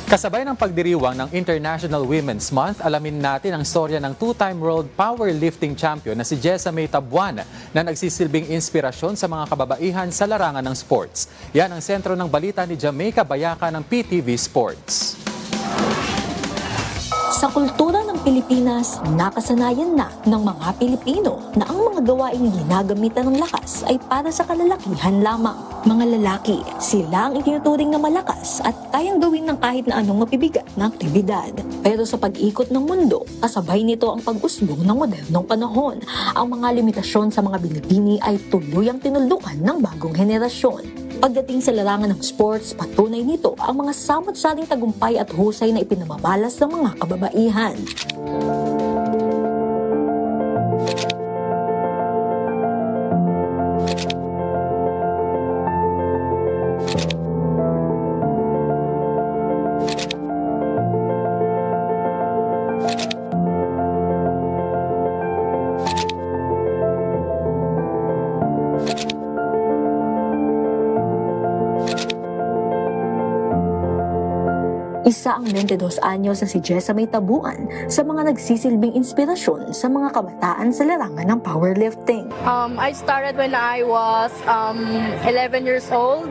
Kasabay ng pagdiriwang ng International Women's Month, alamin natin ang storya ng two-time world powerlifting champion na si Jessa May Tabuan na nagsisilbing inspirasyon sa mga kababaihan sa larangan ng sports. Yan ang sentro ng balita ni Jamaica Bayaka ng PTV Sports. Sa kultura ng Pilipinas, nakasanayan na ng mga Pilipino na ang mga gawaing ginagamitan ng lakas ay para sa kalalakihan lamang. Mga lalaki, sila ang itinuturing na malakas at kayang gawin ng kahit na anong mabibigat na aktibidad. Pero sa pag-ikot ng mundo, kasabay nito ang pag-usbong ng modernong panahon. Ang mga limitasyon sa mga binibini ay tuluyang tinuldukan ng bagong henerasyon. Pagdating sa larangan ng sports, patunay nito ang mga samot-saring tagumpay at husay na ipinamamalas ng mga kababaihan. Isa ang 22 anyos na si Jessa May Tabuan sa mga nagsisilbing inspirasyon sa mga kabataan sa larangan ng powerlifting. I started when I was 11 years old.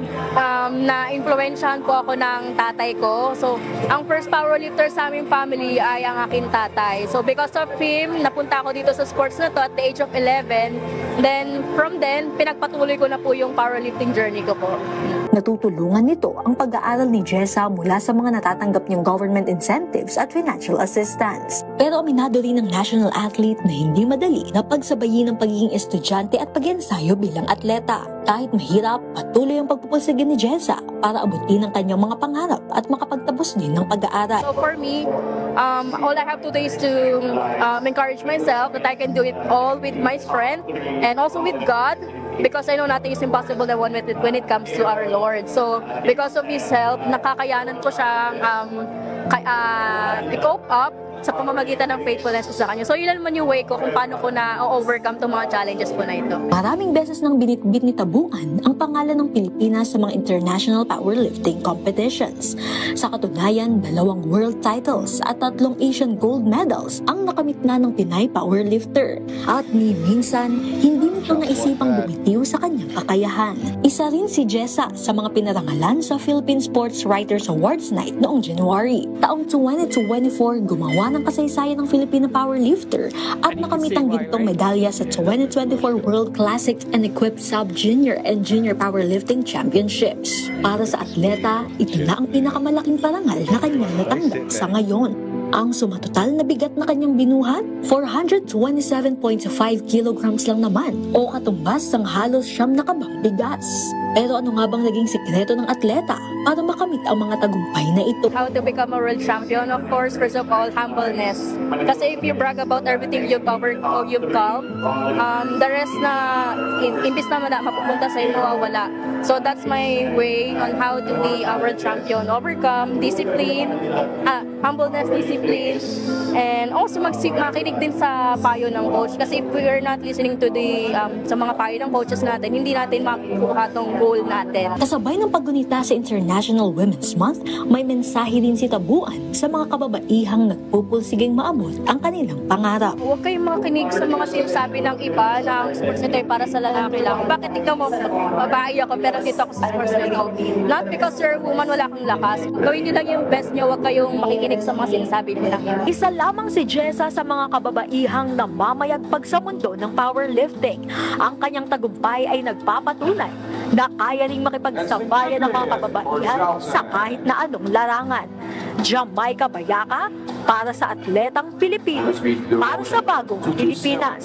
Na-influensyahan po ako ng tatay ko. So, ang first powerlifter sa aming family ay ang aking tatay. So, because of him, napunta ako dito sa sports na to at the age of 11. Then, from then, pinagpatuloy ko na po yung powerlifting journey ko po. Natutulungan nito ang pag-aaral ni Jessa mula sa mga natatanggap niyang government incentives at financial assistance. Pero aminado rin ng national athlete na hindi madali na pagsabayin ng pagiging estudyante at pag-ensayo bilang atleta. Kahit mahirap, patuloy ang pagpupursige ni Jessa para abutin ang kanyang mga pangarap at makapagtapos din ng pag-aaral. So for me, all I have to do is to encourage myself that I can do it all with my strength and also with God. Because I know nothing is impossible when it comes to our Lord. So, because of His help, nakakayanan ko siyang i-cope up sa pamamagitan ng faithfulness ko sa Kanya. So, yun naman yung way ko kung paano ko na-overcome itong mga challenges po na ito. Maraming beses nang binitbit ni Tabuan ang pangalan ng Pilipinas sa mga international powerlifting competitions. Sa katunayan, 2 world titles at 3 Asian gold medals ang nakamit na ng Pinay powerlifter. At ni minsan, hindi nito naisipang bumitiw sa kanyang kakayahan. Isa rin si Jessa sa mga pinarangalan sa Philippine Sports Writers Awards Night noong January. Taong 2024, gumawa ng kasaysayan ng Filipino powerlifter at nakamit ang gintong medalya sa 2024 World Classic and Equipped Sub-Junior and Junior Powerlifting Championships. Para sa atleta, ito na ang pinakamalaking parangal na kanyang natanggap sa ngayon. Ang sumatotal na bigat na kanyang binuhat, 427.5 kilograms lang naman o katumbas ng halos 9 na kabang bigas. Pero ano nga bang naging sikreto ng atleta para makamit ang mga tagumpay na ito? How to become a world champion? Of course, first of all, humbleness. Kasi if you brag about everything you've covered or you've come, the rest na imbis na mapupunta sa iyo, wala. So that's my way on how to be a world champion. Overcome, discipline, humbleness, discipline, and also makinig din sa payo ng coach. Kasi if we are not listening to the sa mga payo ng coaches natin, hindi natin makukuha tong goal natin. Kasabay ng paggunita sa International Women's Month, may mensahe din si Tabuan sa mga kababaihang nagpupulsigeng maabot ang kanilang pangarap. Huwag kayong makinig sa mga sinasabi ng iba na ang sports nito ay para sa lalaki lang. Bakit ikaw mo, babae ako pero dito ako sa sports nito? Not because you're a woman, wala kang lakas. Gawin niyo lang yung best niyo, huwag kayong makikinig sa mga sinasabi nila. Isa lamang si Jessa sa mga kababaihang namamayagpag sa mundo ng powerlifting. Ang kanyang tagumpay ay nagpapatunay na kaya ring makipagsabayan ng mga kababaihan sa kahit na anong larangan. Jamaica Bayaka para sa Atletang Pilipino, para sa Bagong Pilipinas.